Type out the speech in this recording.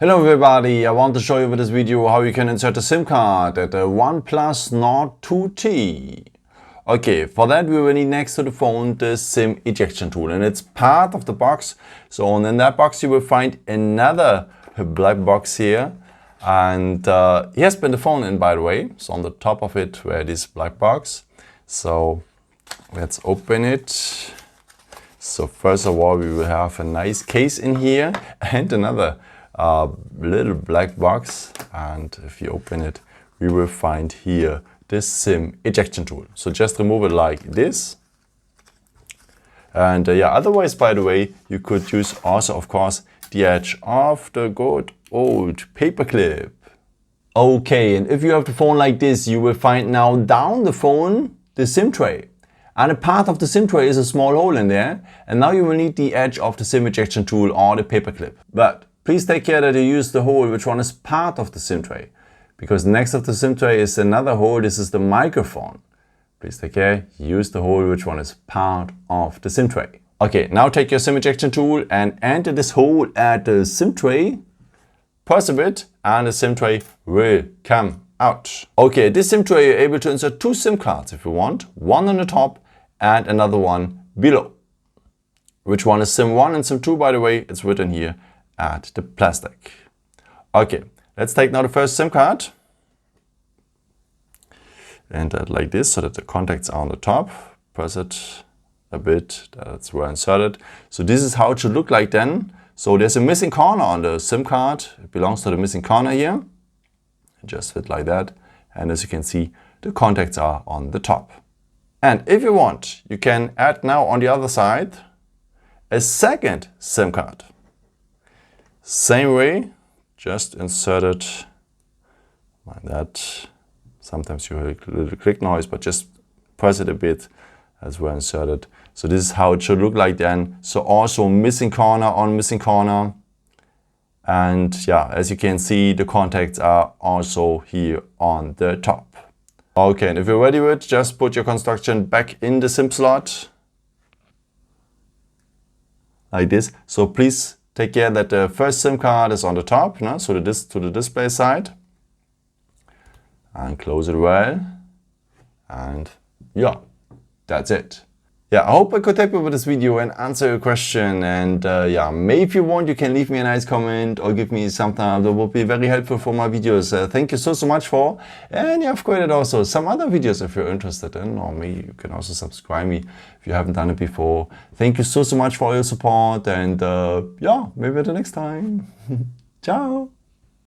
Hello everybody, I want to show you with this video how you can insert a SIM card at the OnePlus Nord 2T. Okay, for that we will need next to the phone the SIM ejection tool, and it's part of the box. So in that box you will find another black box here, and he has been the phone in, by the way. So on the top of it where this black box. So let's open it. So first of all we will have a nice case in here and another little black box, and if you open it we will find here this SIM ejection tool. So just remove it like this, and otherwise, by the way, you could use also of course the edge of the good old paper clip. Okay, and if you have the phone like this, you will find now down the phone the SIM tray, and a part of the SIM tray is a small hole in there, and now you will need the edge of the SIM ejection tool or the paper clip. But please take care that you use the hole which one is part of the SIM tray, because next of the SIM tray is another hole. This is the microphone. Please take care, use the hole which one is part of the SIM tray. Okay, now take your SIM ejection tool and enter this hole at the SIM tray, press a bit, and the SIM tray will come out. Okay, this SIM tray you're able to insert two SIM cards if you want, one on the top and another one below. Which one is SIM 1 and SIM 2, by the way, it's written here at the plastic. Okay, let's take now the first SIM card and that like this, so that the contacts are on the top. Press it a bit, that's well inserted. So this is how it should look like then. So there's a missing corner on the SIM card. It belongs to the missing corner here. Just fit like that, and as you can see, the contacts are on the top. And if you want, you can add now on the other side a second SIM card. Same way, just insert it like that. Sometimes you hear a little click noise, but just press it a bit as well inserted. So this is how it should look like then. So also missing corner on missing corner. And yeah, as you can see, the contacts are also here on the top. Okay, and if you're ready with it, just put your construction back in the SIM slot. Like this. So please take care that the first SIM card is on the top, no? So to the display side. And close it well. And yeah, that's it. Yeah, I hope I could help you with this video and answer your question. And maybe if you want, you can leave me a nice comment or give me some time. That would be very helpful for my videos. Thank you so much for. And I've created also some other videos if you're interested in, or maybe you can also subscribe me if you haven't done it before. Thank you so much for your support, and maybe at the next time. Ciao.